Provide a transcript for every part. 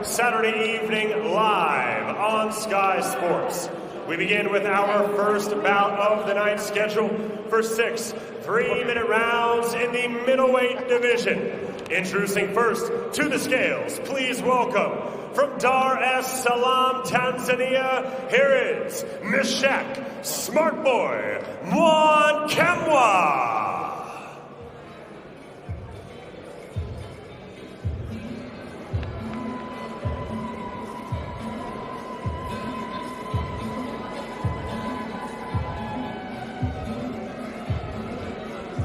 Saturday evening live on Sky Sports. We begin with our first bout of the night, scheduled for 6 3-minute rounds in the middleweight division. Introducing first to the scales, please welcome from Dar es Salaam, Tanzania, here is Meshach Smart Boy Mwankemwa.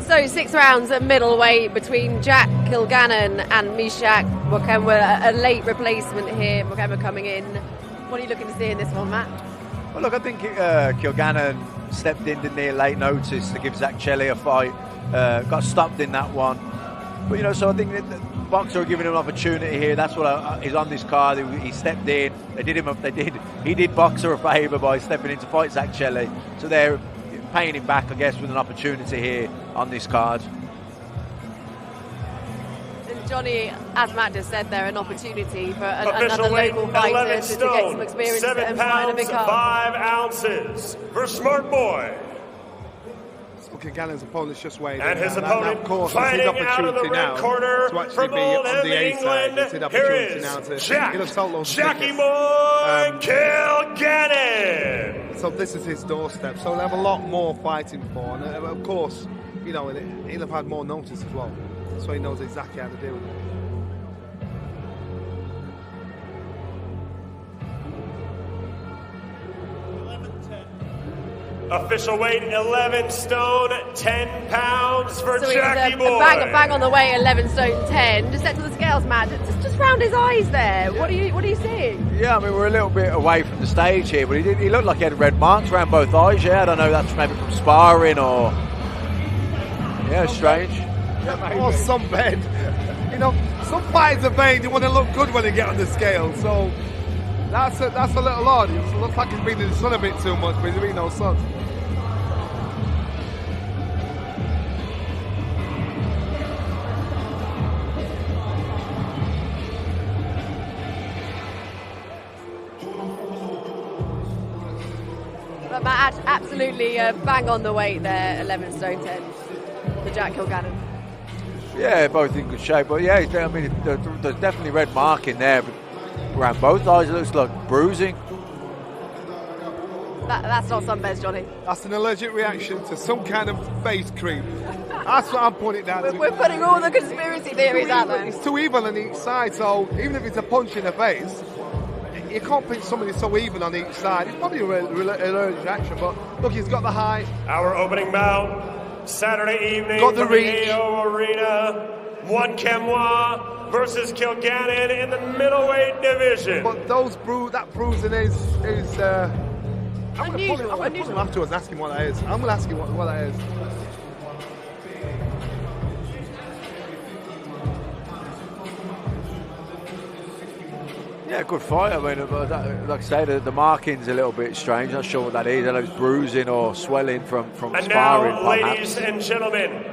So 6 rounds at middleweight between Jack Kilgannon and Meshach Mwankemwa, a late replacement here. Mwankemwa coming in. What are you looking to see in this one, Matt? Well, look, I think Kilgannon stepped in, didn't he, at late notice to give Zach Chelli a fight. Got stopped in that one. But, you know, so I think that the boxer are giving him an opportunity here. That's what he's on this card. He stepped in. He did boxer a favour by stepping in to fight Zach Chelli. So they're paying him back, I guess, with an opportunity here on this card. And Johnny, as Matt just said there, an opportunity for another local fighter to get some experience 7 fight in a big pounds, card. 5 ounces for Smart Boy. Kilgannon's opponent's just weighed and in. His opponent of course, fighting it's his out of the opportunity red now corner to actually from be on Oldham, the A side. England. It's his Here opportunity is now to Jack, Jackie Boy Kilgannon. So this is his doorstep. So he'll have a lot more fighting for, and of course, you know, he'll have had more notice as well. So he knows exactly how to do it. Official weight 11 stone, 10 pounds for So Jackie Boy. Bang on the way, 11 stone 10. Just set to the scales, Matt. Just round his eyes there. Yeah. What are you seeing? Yeah, I mean, we're a little bit away from the stage here, but he looked like he had red marks around both eyes. Yeah, I don't know, that's maybe from sparring or... Yeah, strange. Yeah, or sunbed. You know, some fighters are vain. They want to look good when they get on the scale. So that's a little odd. It looks like he's been in the sun a bit too much, but there's been no sun. But Matt, absolutely bang on the weight there, 11 stone 10 for Jack Kilgannon. Yeah, both in good shape. But yeah, I mean, there's definitely red mark in there. But around both eyes, it looks like bruising. That's not sunbeds, Johnny. That's an allergic reaction to some kind of face cream. That's what I'm putting it down to. We're putting all the conspiracy theories out there. It's too even on each side, so even if it's a punch in the face, you can't pinch somebody so even on each side. It's probably an allergic reaction, but look, he's got the height. Our opening bout, Saturday evening got the from reach. the AO Arena, Mwankemwa versus Kilgannon in the middleweight division. But that bruising is I'm going to pull him afterwards and ask him what that is. I'm going to ask him what that is. Yeah, good fight. I mean, like I say, the marking's a little bit strange. Not sure what that is. I don't know if it's bruising or swelling from and sparring. now, ladies and gentlemen,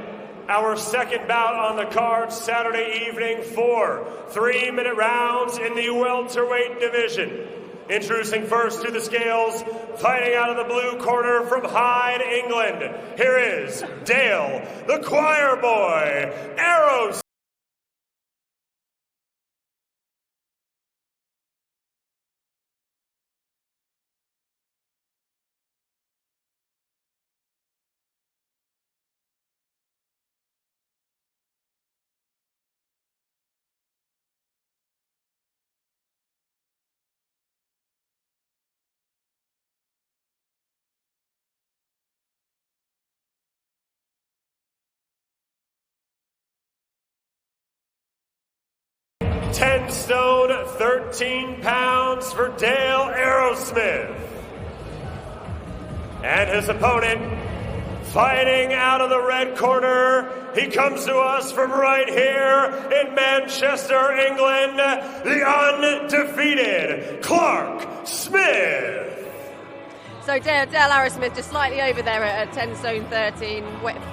our second bout on the card Saturday evening, 4 3-minute rounds in the welterweight division. Introducing first to the scales, fighting out of the blue corner from Hyde, England. Here is Dale, the choir boy, Arrows. $10 stone, 13 pounds for Dale Aerosmith. And his opponent, fighting out of the red corner, he comes to us from right here in Manchester, England, the undefeated Clarke Smith. So Dale Arrowsmith just slightly over there at 10 stone 13,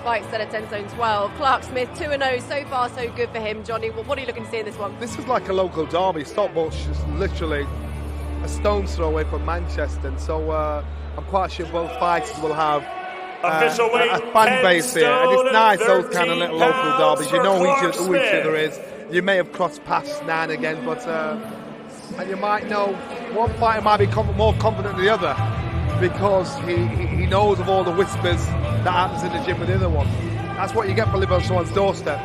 fights still at 10 stone 12. Clarke Smith 2-0, so far so good for him. Johnny, what are you looking to see in this one? This is like a local derby. Stockbush is literally a stone's throw away from Manchester, and so I'm quite sure both fighters will have a fan base here, and it's nice, those kind of little local derbies. You know who each other is. You may have crossed paths now and again, but and you might know one fighter might be more confident than the other, because he knows of all the whispers that happens in the gym with the other one. That's what you get for living on someone's doorstep.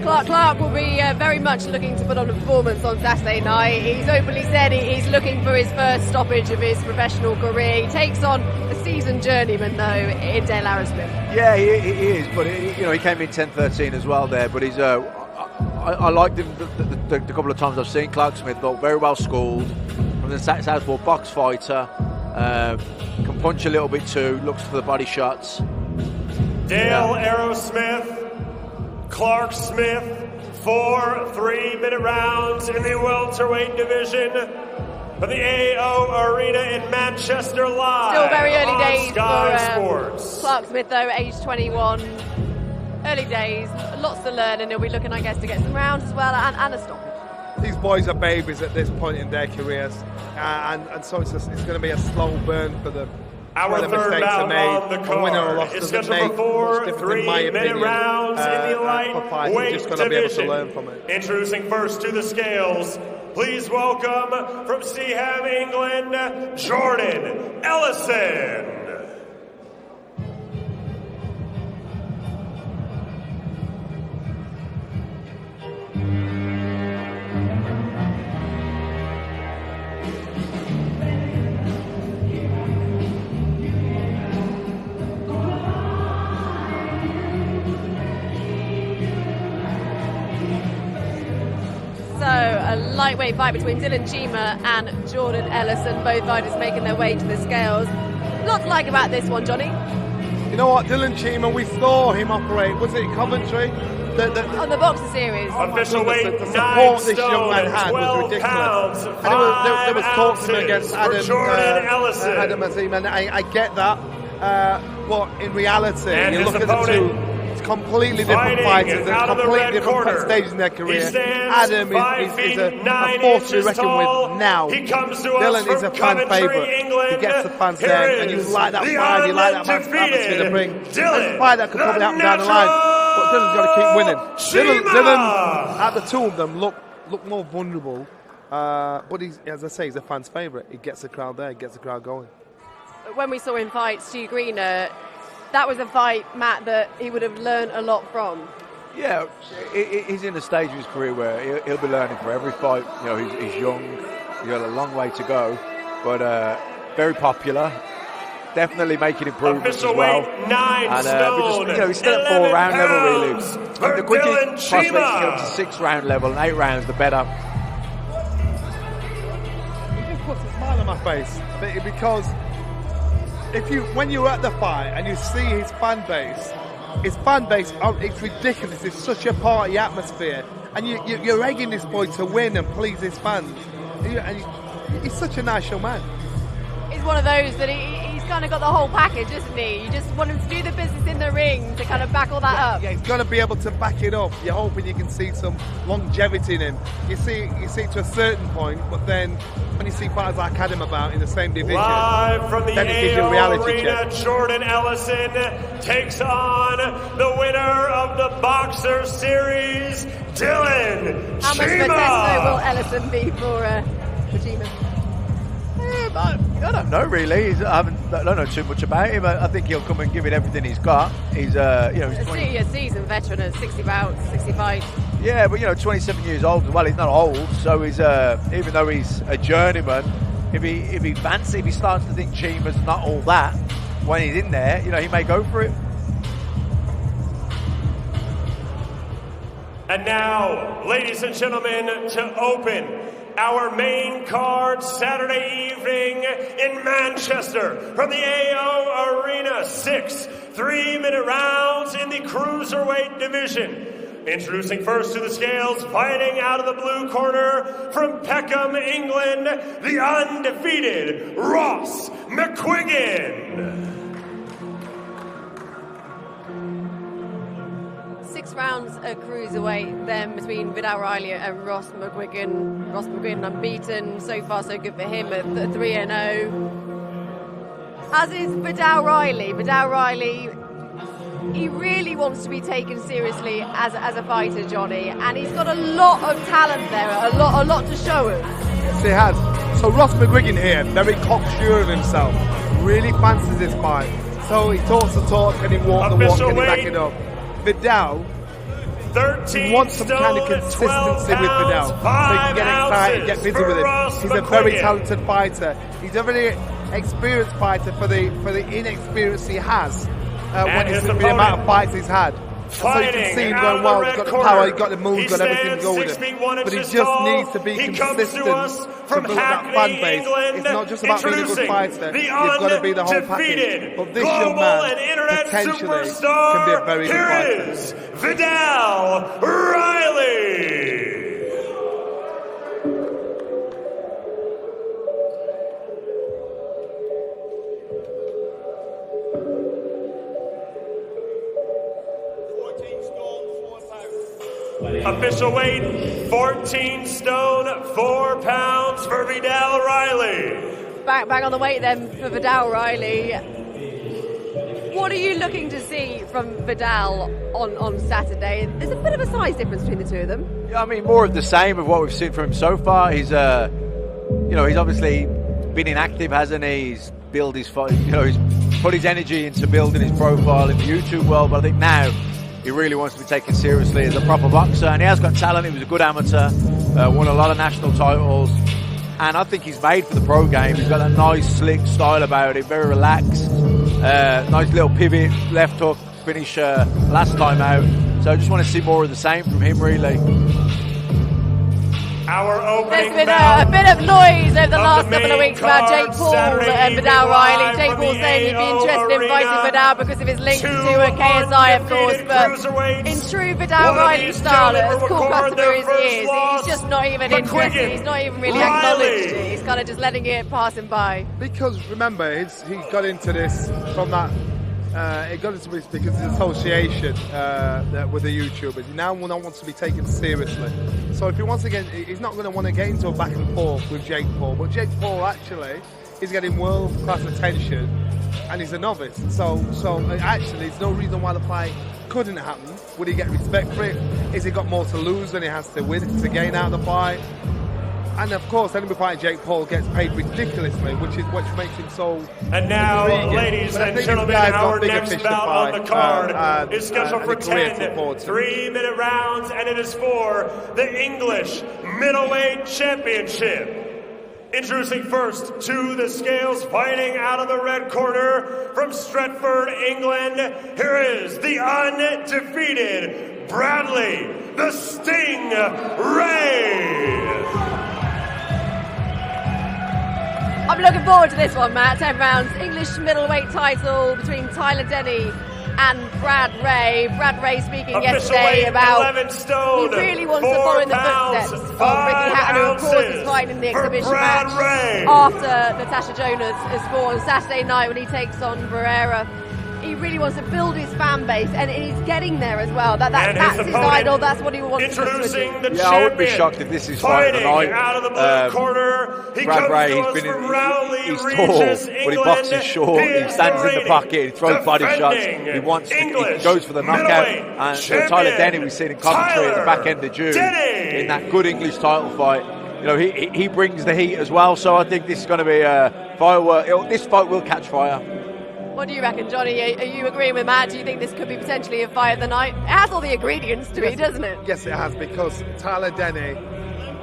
Clarke will be very much looking to put on a performance on Saturday night. He's openly said he's looking for his first stoppage of his professional career. He takes on a seasoned journeyman, though, in Dale Arrowsmith. Yeah, he is, but he came in 10-13 as well there, but he's... I liked him the couple of times I've seen Clarke Smith, though, very well schooled. From the southpaw box fighter, can punch a little bit too, looks for the body shots. Dale Arrowsmith, Clarke Smith, 4 3-minute rounds in the welterweight division from the AO Arena in Manchester live. Still very early days Sky for Sports. Clarke Smith, though, age 21. Early days, lots to learn, and he'll be looking, I guess, to get some rounds as well and a stoppage. These boys are babies at this point in their careers, and so it's going to be a slow burn for them. Our third bout on the card is scheduled for 4 3-minute rounds in the lightweight division. Introducing first to the scales, please welcome from Seaham, England, Jordan Ellison. A lightweight fight between Dylan Chima and Jordan Ellison, both fighters making their way to the scales. Lots to like about this one, Johnny. You know what, Dylan Chima, we saw him operate, was it Coventry? On the Boxer Series. Official weight, the support this young man had was ridiculous. Pounds, and there was talk to him against Adam Azim, and I get that, but in reality, you look at the two, completely different fighters at completely different stages in their career. Adam is a force to be reckoned with now. Dylan is a fan favourite. He gets the fans there, and you like that vibe, you like that man's atmosphere to bring. There's a fight that could probably happen down the line, but Dylan's got to keep winning. Dylan, at the two of them, look more vulnerable, but he's, as I say, he's a fan's favourite. He gets the crowd there, he gets the crowd going. When we saw him fight Stu Greener, that was a fight, Matt, that he would have learned a lot from. Yeah, he's in a stage of his career where he'll be learning for every fight. You know, he's young, he's got a long way to go, but very popular. Definitely making improvements as well. And he's still at 4-round level, really. And the quicker prospects get up to 6-round level and 8 rounds, the better. It just puts a smile on my face because when you're at the fight and you see his fan base, it's ridiculous. It's such a party atmosphere, and you're egging this boy to win and please his fans. And he's such a nice young man. He's one of those that he's kind of got the whole package, isn't he? You just want him to do the business in the ring to kind of back all that up. Yeah, he's got to be able to back it up. You're hoping you can see some longevity in him. You see it to a certain point, but then when you see fighters like Adam about in the same division, live from the then it gives you a reality Arena, check. Jordan Ellison takes on the winner of the Boxer Series, Dylan How much of a test will Ellison be for Chima? I don't know really. I don't know too much about him. I think he'll come and give it everything he's got. He's he's a seasoned veteran at 60 bouts, 60 fights. Yeah, but 27 years old as well. He's not old, so he's even though he's a journeyman, if he starts to think Chima's not all that when he's in there, he may go for it. And now, ladies and gentlemen, to open our main card Saturday evening in Manchester from the AO Arena, 6 3-minute rounds in the cruiserweight division. Introducing first to the scales, fighting out of the blue corner from Peckham, England, the undefeated Ross McQuiggan. 6 rounds a cruiserweight then between Vidal Riley and Ross McQuiggan. Ross McQuiggan unbeaten, so far so good for him at 3-0. As is Vidal Riley. Vidal Riley, he really wants to be taken seriously as a fighter, Johnny, and he's got a lot of talent there, a lot to show us. Yes, he has. So Ross McQuiggan here, very cocksure of himself, really fancies this fight. So he talks the talk and he walks the walk and he back it up. Vidal, he wants some kind of consistency with Vidal, so he can get excited, get busy with him. He's a very talented fighter. He's a very experienced fighter for the inexperience he has when he's the amount of fights he's had. So you can see him going well, he's got the power, he's got the moves, got everything to go with him. But he just needs to be consistent to build that fan base. It's not just about being a good fighter, you've got to be the whole package. But this young man potentially can be a very good fighter. Vidal Riley! Official weight, 14 stone, 4 pounds for Vidal Riley. Back on the weight then for Vidal Riley. What are you looking to see from Vidal on Saturday? There's a bit of a size difference between the two of them. Yeah, I mean, more of the same of what we've seen from him so far. He's, he's obviously been inactive, hasn't he? He's built his fight, he's put his energy into building his profile in the YouTube world, but I think now he really wants to be taken seriously as a proper boxer, and he has got talent. He was a good amateur, won a lot of national titles, and I think he's made for the pro game. He's got a nice, slick style about him, very relaxed, nice little pivot, left hook finish last time out. So I just want to see more of the same from him, really. There's been a bit of noise over the last couple of weeks about Jake Paul and Vidal Riley. Jake Paul saying he'd be interested in fighting Vidal because of his link to KSI, of course. But in true Vidal Riley style, as cool customer as he is, he's just not even interested. He's not even really acknowledged it. He's kind of just letting it pass him by. Because remember, he got into this from that. It got into this because of his association with the YouTubers. He now wants to be taken seriously. So if he wants to he's not going to want to get into a back and forth with Jake Paul. But Jake Paul actually is getting world-class attention, and he's a novice. So actually, there's no reason why the fight couldn't happen. Would he get respect for it? Has he got more to lose than he has to win to gain out of the fight? And of course, anybody fighting Jake Paul gets paid ridiculously, which makes him so. And now, intriguing. ladies and gentlemen, our next bout on the card is scheduled for 10 3-minute rounds, and it is for the English Middleweight Championship. Introducing first to the scales, fighting out of the red corner from Stretford, England, here is the undefeated Bradley the Sting Ray. I'm looking forward to this one, Matt. 10 rounds, English middleweight title between Tyler Denny and Brad Ray. Brad Ray speaking yesterday about he really wants to follow in the footsteps of Ricky Hatton, who of course is fighting in the exhibition match after Natasha Jonas has fought on Saturday night when he takes on Barrera. He really wants to build his fan base, and he's getting there as well. That's his idol. That's what he wants to do. Yeah, I wouldn't be shocked if this is fight of the night. Brad Ray, he's tall, but he boxes short. He stands in the pocket. He throws body shots. He goes for the knockout. And Tyler Denny, we've seen in commentary at the back end of June in that good English title fight. He brings the heat as well. So I think this is going to be a firework. This fight will catch fire. What do you reckon, Johnny? Are you agreeing with Matt? Do you think this could be potentially a fight of the night? It has all the ingredients to it, doesn't it? Yes, it has, because Tyler Denny,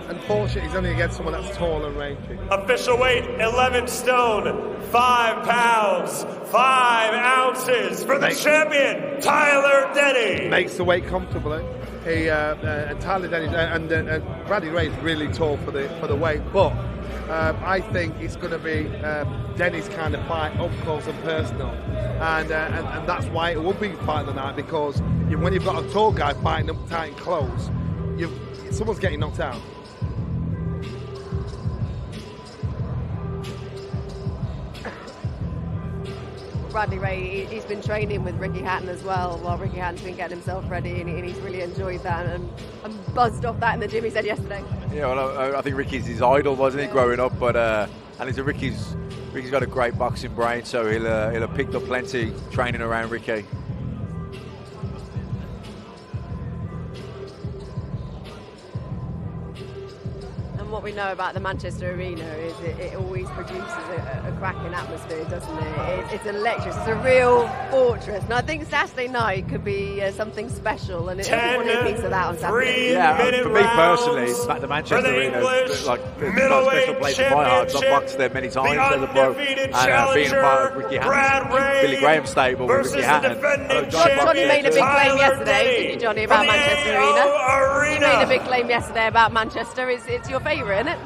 unfortunately, he's only against someone that's tall and rangy. Official weight, 11 stone, 5 pounds, 5 ounces for the champion, Tyler Denny. Makes the weight comfortably. Tyler Denny and Bradley Ray is really tall for the weight, but I think it's going to be Denny's kind of fight, up close and personal, and that's why it will be fight of the night, because when you've got a tall guy fighting up tight and close, someone's getting knocked out. Bradley Ray, he's been training with Ricky Hatton as well, while Ricky Hatton's been getting himself ready, and he's really enjoyed that and buzzed off that in the gym, he said yesterday. Yeah, well, I think Ricky's his idol, wasn't he, growing up? But and Ricky's got a great boxing brain, so he'll have picked up plenty training around Ricky. What we know about the Manchester Arena is it always produces a cracking atmosphere, doesn't it? It's electric. It's a real fortress. And I think Saturday night could be something special, and it's probably a piece of that on Saturday. Yeah, for me personally, the Manchester Arena is like a special place in my heart. I've boxed there many times as a pro, and being a part of Ricky Hatton's Billy Graham stable with Ricky Hatton. Johnny made a big claim yesterday, didn't you, Johnny, about Manchester Arena? You made a big claim yesterday about Manchester. It's your favourite, isn't it?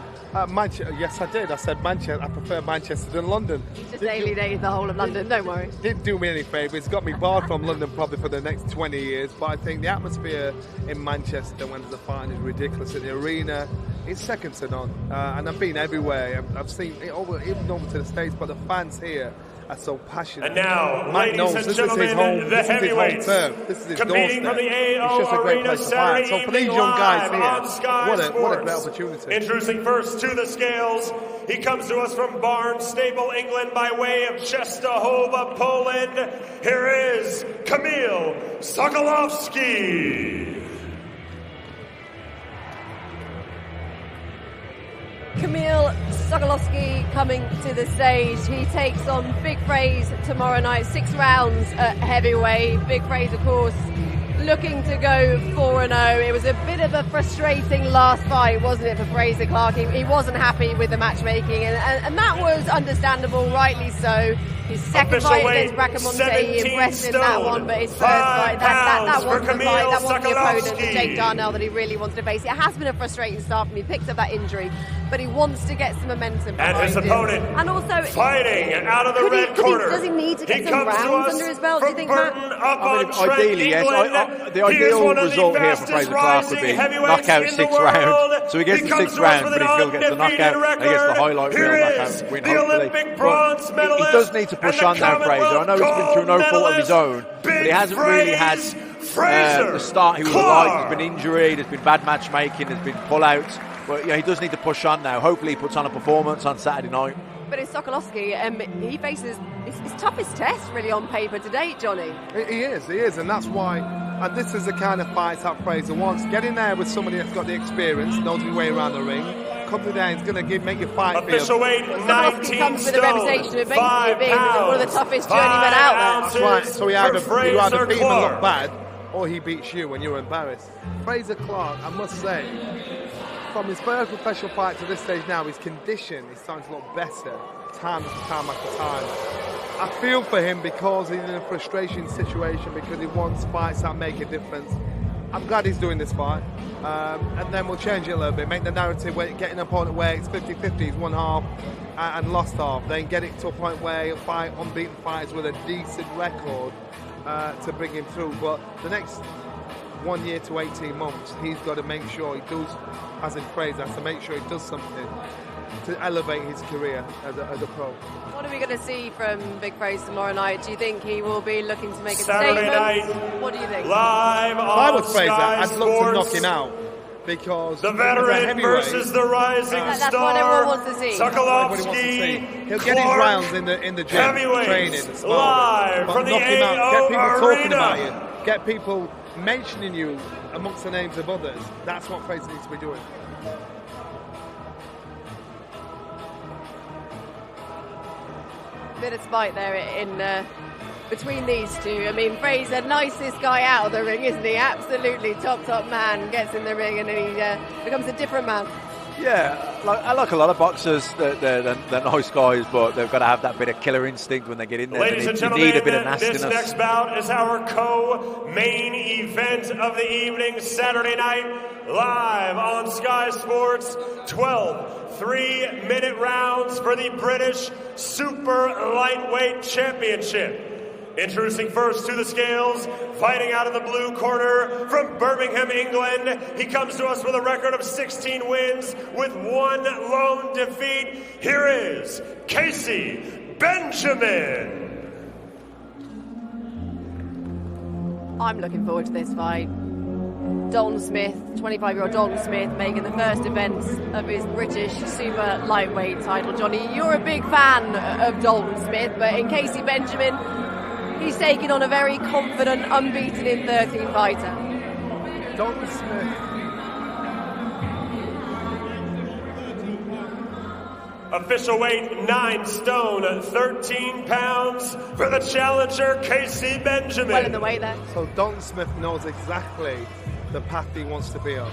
Yes, I did. I said Manchester. I prefer Manchester than London. Just alienated the whole of London, don't worry. Didn't do me any favour. It's got me barred from London probably for the next 20 years. But I think the atmosphere in Manchester when there's a fight is ridiculous. In the arena, it's second to none. And I've been everywhere. I've seen it even over to the States. But the fans here are so passionate. And now, ladies and gentlemen, the heavyweights competing from the AO Arena Saturday so for these young guys here, what a great opportunity. Introducing first to the scales, he comes to us from Barnstaple, England, by way of Częstochowa, Poland. Here is Kamil Sokolowski. Kamil Sokolowski coming to the stage. He takes on Big Frazer tomorrow night, 6 rounds at heavyweight. Big Frazer, of course, looking to go 4-0. It was a bit of a frustrating last fight, wasn't it, for Frazer Clarke? He wasn't happy with the matchmaking, and that was understandable, rightly so. His second fight against Bracamonte, he impressed in that one, but his first fight, that wasn't the fight, that wasn't the opponent, the Jake Darnell, that he really wants to face. It has been a frustrating start for him. He picked up that injury, but he wants to get some momentum behind and his opponent and also fighting out of the red corner. Does he need to get some rounds under his belt, do you think, Matt? Ideally, yes. The ideal result here for Frazer Clarke would be knockout 6 rounds. So he gets the 6 rounds, but he still gets the knockout, and he gets the highlight reel knockout win, hopefully. He does need to push on now, Frazer. I know he's been through no fault of his own, but he hasn't really had the start he would have liked. There's been injury, there's been bad matchmaking, there's been pullouts. But he does need to push on now. Hopefully he puts on a performance on Saturday night. But it's Sokolowski, he faces his toughest test really on paper to date, Johnny. He is, and that's why. And this is the kind of fight that Frazer wants. Get in there with somebody that's got the experience, knows his way around the ring. Come to there, he's going to make your fight feel. Official weight, 19 comes with a reputation of basically being one of the toughest journeymen out there. That's right. So you either beat him and look bad, or he beats you when you're embarrassed. Frazer Clarke, I must say, from his first professional fight to this stage now, his condition is starting to look better, time after time. I feel for him because he's in a frustration situation, because he wants fights that make a difference. I'm glad he's doing this fight, and then we'll change it a little bit, make the narrative where get an opponent where it's 50-50, he's won half and lost half, then get it to a point where he'll fight unbeaten fighters with a decent record to bring him through. But the next 1 year to 18 months, he's got to make sure he does, as in Frazer, has to make sure he does something to elevate his career as a pro. What are we going to see from Big Frazer tomorrow night? Do you think he will be looking to make a Saturday statement? Night, what do you think? Live on if I was Frazer, Sky I'd look to knock Sports. him out, because The veteran versus the rising that's star. what everyone wants to see. Sokolowski, he'll get his rounds in the gym, training, live but from the knock him out. Get people AO talking Arena. about you. Get people mentioning you amongst the names of others. That's what Frazer needs to be doing. Bit of spite there in between these two. I mean, Frazer, nicest guy out of the ring, isn't he? Absolutely top man, gets in the ring and then he becomes a different man. Yeah, I like a lot of boxers. They're nice guys, but they've got to have that bit of killer instinct when they get in there. Ladies and gentlemen, need a bit of nastiness. This next bout is our co-main event of the evening, Saturday night, live on Sky Sports. 12 3-minute rounds for the British Super Lightweight Championship. Introducing first to the scales, fighting out of the blue corner from Birmingham, England. He comes to us with a record of 16 wins with 1 lone defeat. Here is Casey Benjamin. I'm looking forward to this fight. Dalton Smith, 25-year-old Dalton Smith, making the first defence of his British super lightweight title. Johnny, you're a big fan of Dalton Smith, but in Casey Benjamin, he's taking on a very confident, unbeaten in 13 fighter. Dalton Smith. Official weight 9 stone, 13 pounds for the challenger, Casey Benjamin. Well in the way there. So Dalton Smith knows exactly the path he wants to be on.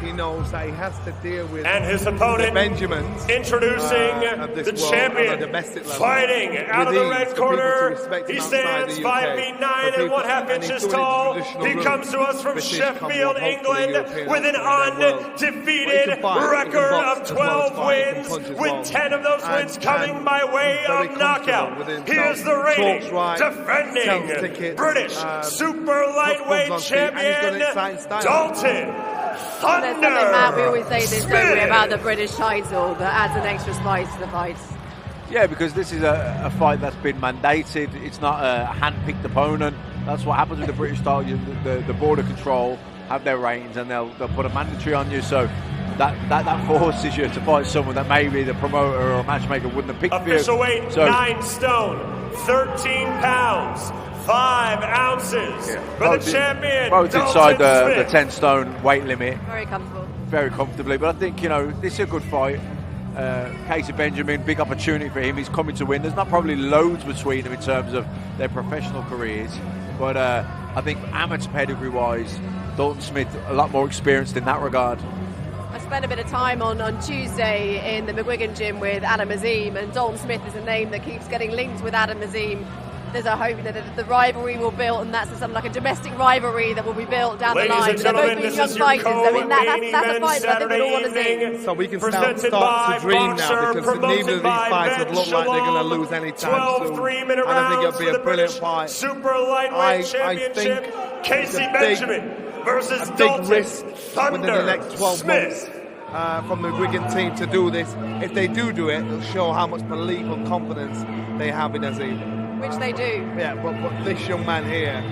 He knows that he has to deal with and his opponent, Benjamins, introducing the champion, fighting out of the red corner. He stands 5 feet 9 and 1/2 inches tall. He comes to us from Sheffield, England, with an undefeated record of 12 wins, with 10 of those wins coming by way of knockout. He is the reigning, defending British super lightweight champion, Dalton Thunder. There's something, Matt, we always say this, don't we, about the British title that adds an extra spice to the fights. Yeah, because this is a fight that's been mandated. It's not a hand-picked opponent. That's what happens with the British title. The border control have their reins, and they'll put a mandatory on you. So that forces you to fight someone that maybe the promoter or a matchmaker wouldn't have picked. Official weight 9 stone, 13 pounds. 5 ounces for the champion. Both inside the 10 stone weight limit. Very comfortable. Very comfortably. But I think, this is a good fight. Casey Benjamin, big opportunity for him. He's coming to win. There's not probably loads between them in terms of their professional careers. But I think amateur pedigree-wise, Dalton Smith, a lot more experienced in that regard. I spent a bit of time on Tuesday in the McGuigan gym with Adam Azim, and Dalton Smith is a name that keeps getting linked with Adam Azim. There's a hope that the rivalry will build, and that's something like a domestic rivalry that will be built down the line. They're both being young fighters. I mean, that's a fight that I think we all want to see. So we can start to dream now, because neither of these fights have looked like they're going to lose any time soon. And I think it'll be a brilliant fight. Super lightweight championship, Casey Benjamin versus Dalton risk within the next 12 months from the McGuigan team to do this. If they do it, it'll show how much belief and confidence they have in Azim. Which they do. Yeah, but this young man here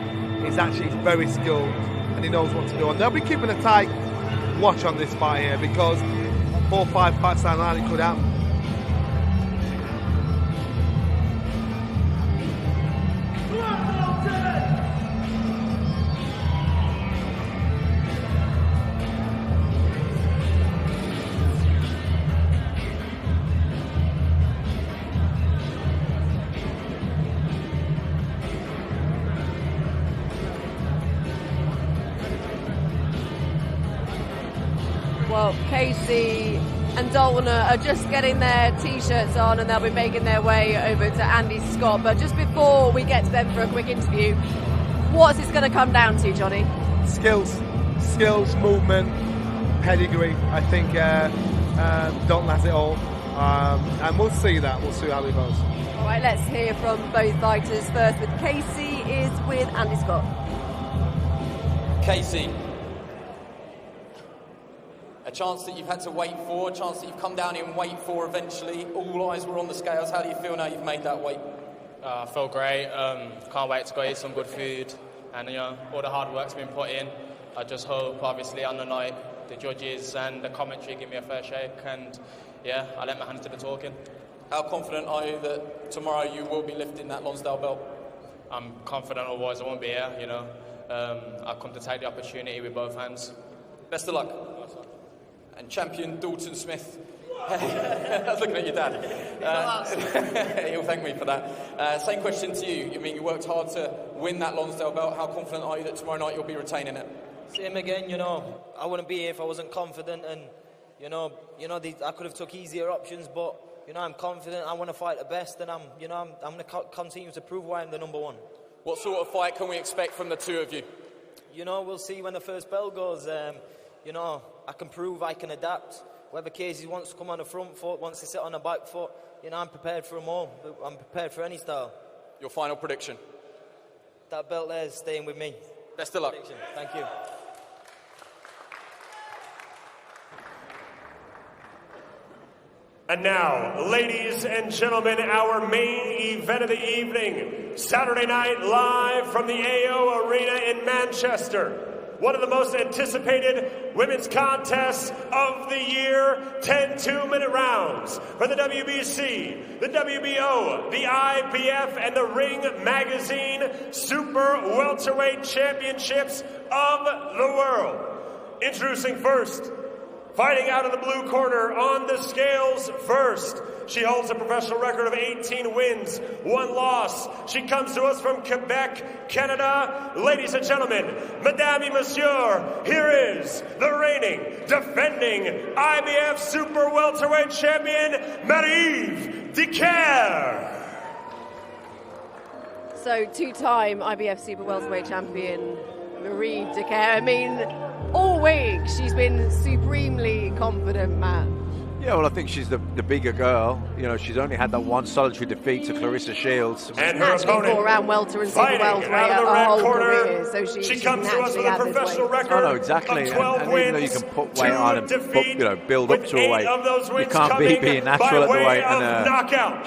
is actually very skilled, and he knows what to do. And they'll be keeping a tight watch on this fight here, because 4 or 5 fights down the line it could happen. Well, Casey and Dalton are just getting their T-shirts on, and they'll be making their way over to Andy Scott. But just before we get to them for a quick interview, what's this going to come down to, Johnny? Skills, movement, pedigree. I think Dalton has it all, and we'll see that. We'll see how it goes. All right, let's hear from both fighters. First with Casey is with Andy Scott. Casey, a chance that you've had to wait for, a chance that you've come down here and wait for eventually. All eyes were on the scales. How do you feel now you've made that weight? I feel great. Can't wait to go eat some good food. And, all the hard work's been put in. I just hope, obviously, on the night, the judges and the commentary give me a fair shake. And, I let my hands to the talking. How confident are you that tomorrow you will be lifting that Lonsdale belt? I'm confident, otherwise I won't be here, I've come to take the opportunity with both hands. Best of luck. And champion Dalton Smith. I was looking at your dad. He'll thank me for that. Same question to you. You worked hard to win that Lonsdale belt. How confident are you that tomorrow night you'll be retaining it? Same again, I wouldn't be here if I wasn't confident, and I could have took easier options, but I'm confident. I want to fight the best, and I'm going to continue to prove why I'm the number one. What sort of fight can we expect from the two of you? We'll see when the first bell goes. I can prove I can adapt. Whether Casey wants to come on the front foot, wants to sit on the back foot, I'm prepared for them all. I'm prepared for any style. Your final prediction? That belt there is staying with me. Best of luck. Thank you. And now, ladies and gentlemen, our main event of the evening, Saturday night live from the AO Arena in Manchester. One of the most anticipated women's contests of the year, 10 2-minute rounds for the WBC, the WBO, the IBF, and the Ring Magazine Super Welterweight Championships of the world. Introducing first, fighting out of the blue corner on the scales first. She holds a professional record of 18 wins, 1 loss. She comes to us from Quebec, Canada. Ladies and gentlemen, Madame et Monsieur, here is the reigning, defending IBF Super Welterweight Champion, Marie Dicaire. So, 2-time IBF Super Welterweight Champion, Marie Dicaire. I mean, all week she's been supremely confident, Matt. Yeah, well, I think she's the bigger girl. She's only had that one solitary defeat to Clarissa Shields. And her opponent, around welter and super welterweight her whole career, so she comes to us with a professional record exactly. of 12 and wins, even though you can put weight on and build up to a weight, you can't being natural at the weight.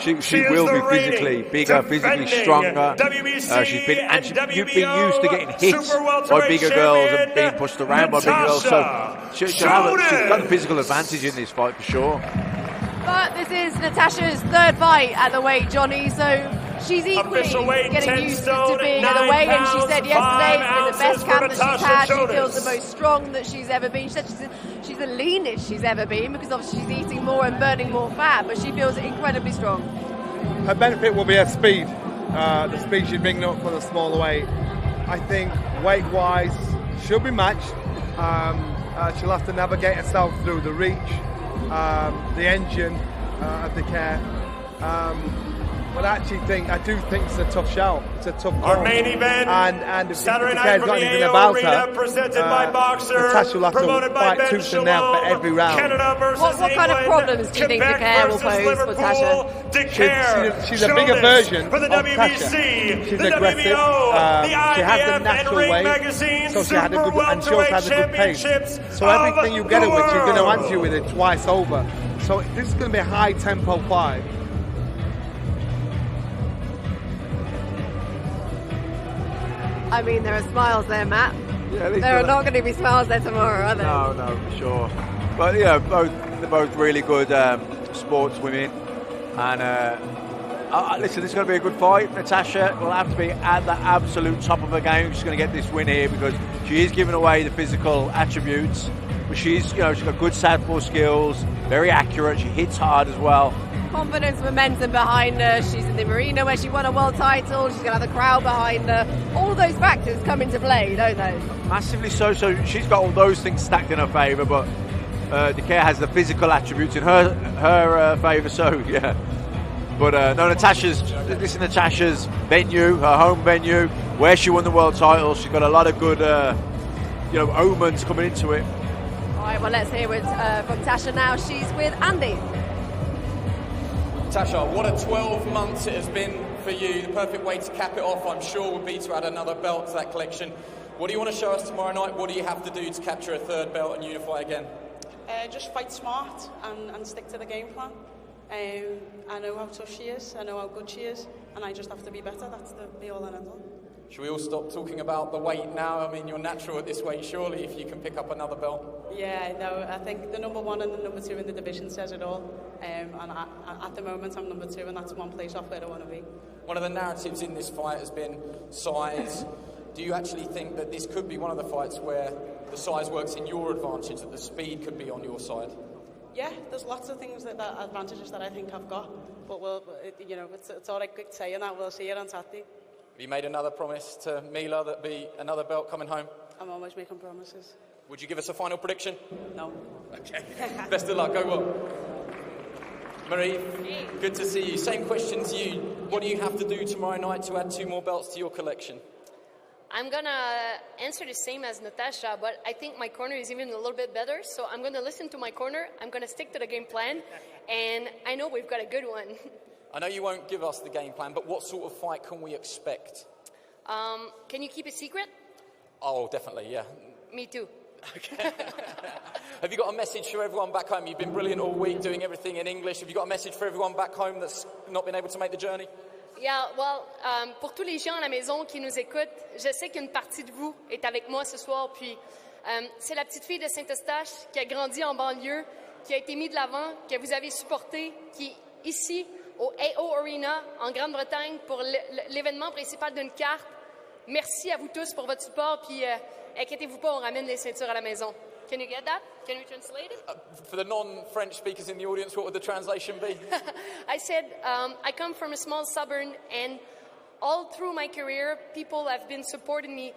And she will be physically bigger, physically stronger. You've been used to getting hit by bigger girls and being pushed around by bigger girls. So she's got the physical advantage in this fight for sure. But this is Natasha's third fight at the weight, Johnny, so she's equally getting used to being at the weight, and she said yesterday it's been the best camp that she's had. She feels the most strong that she's ever been. She said she's the leanest she's ever been, because obviously she's eating more and burning more fat, but she feels incredibly strong. Her benefit will be her speed, the speed she's bringing up for the smaller weight. I think weight-wise, she'll be matched. She'll have to navigate herself through the reach, the engine of Dicaire. But I do think it's a tough shout. It's a tough call. Our main event, and if Saturday night from the AO Arena, presented by Boxer, Natasha will have promoted to by fight tooth and nail for every round. Canada versus what kind of problems do you think Dicaire will pose for Tasha? Dicaire, she's a bigger version for the of WBC, Tasha. She's the aggressive. WBO, the She has the IBF natural and Ring weight, Magazine so she had a Super good, and she also has a good pace. Championships So everything you get her with, she's going to world. answer you with it twice over. So this is going to be a high tempo fight. I mean, there are smiles there, Matt. Yeah, there are not going to be smiles there tomorrow, are there? No, for sure. But they're both really good sportswomen, and listen, this is going to be a good fight. Natasha will have to be at the absolute top of her game. She's going to get this win here because she is giving away the physical attributes, but she's got good southpaw skills, very accurate. She hits hard as well. Confidence, momentum behind her. She's in the arena where she won a world title. She's going to have the crowd behind her. All those factors come into play, don't they? Massively so. So she's got all those things stacked in her favour, but Dicaire has the physical attributes in her favour. So yeah. But no, this is Natasha's venue, her home venue, where she won the world title. She's got a lot of good, omens coming into it. All right, well, let's hear it from Tasha now. She's with Andy. Tasha, what a 12 months it has been for you. The perfect way to cap it off, I'm sure, would be to add another belt to that collection. What do you want to show us tomorrow night? What do you have to do to capture a third belt and unify again? Just fight smart and stick to the game plan. I know how tough she is, I know how good she is, and I just have to be better. That's the be all and end all. Should we all stop talking about the weight now? I mean, you're natural at this weight, surely, if you can pick up another belt. Yeah, no, I think the number 1 and the number 2 in the division says it all. And at the moment, I'm number 2, and that's one place off where I want to be. One of the narratives in this fight has been size. Do you actually think that this could be one of the fights where the size works in your advantage, that the speed could be on your side? Yeah, there's lots of things that advantages that I think I've got, but it's all right quick saying that. We'll see it on Saturday. Have you made another promise to Mila that be another belt coming home? I'm always making promises. Would you give us a final prediction? No. Okay. Best of luck. Go well. Marie, good to see you. Same question to you. What do you have to do tomorrow night to add 2 more belts to your collection? I'm going to answer the same as Natasha, but I think my corner is even a little bit better. So I'm going to listen to my corner. I'm going to stick to the game plan. And I know we've got a good one. I know you won't give us the game plan, but what sort of fight can we expect? Can you keep it secret? Oh, definitely, yeah. Me too. Okay. Have you got a message for everyone back home? You've been brilliant all week doing everything in English. Have you got a message for everyone back home that's not been able to make the journey? Yeah, well, pour tous les gens à la maison qui nous écoutent, je sais qu'une partie de vous est avec moi ce soir, puis c'est la petite fille de Saint-Eustache qui a grandi en banlieue, qui a été mise de l'avant, que vous avez supporté, qui est ici au AO Arena en Grande-Bretagne pour l'événement principal d'une carte. Merci à vous tous pour votre support, puis inquiétez-vous pas, on ramène les ceintures à la maison. Can you get that? Can you translate it? For the non-French speakers in the audience, what would the translation be? I said, I come from a small suburb, and all through my career, people have been supporting me,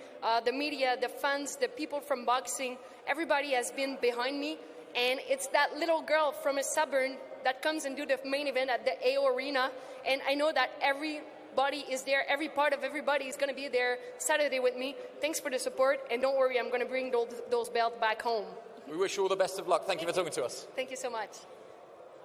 the media, the fans, the people from boxing, everybody has been behind me, and it's that little girl from a suburb that comes and do the main event at the AO Arena, and I know that everybody is there, every part of everybody is going to be there Saturday with me. Thanks for the support, and don't worry, I'm going to bring those belts back home. We wish you all the best of luck. Thank you for talking to us. Thank you so much.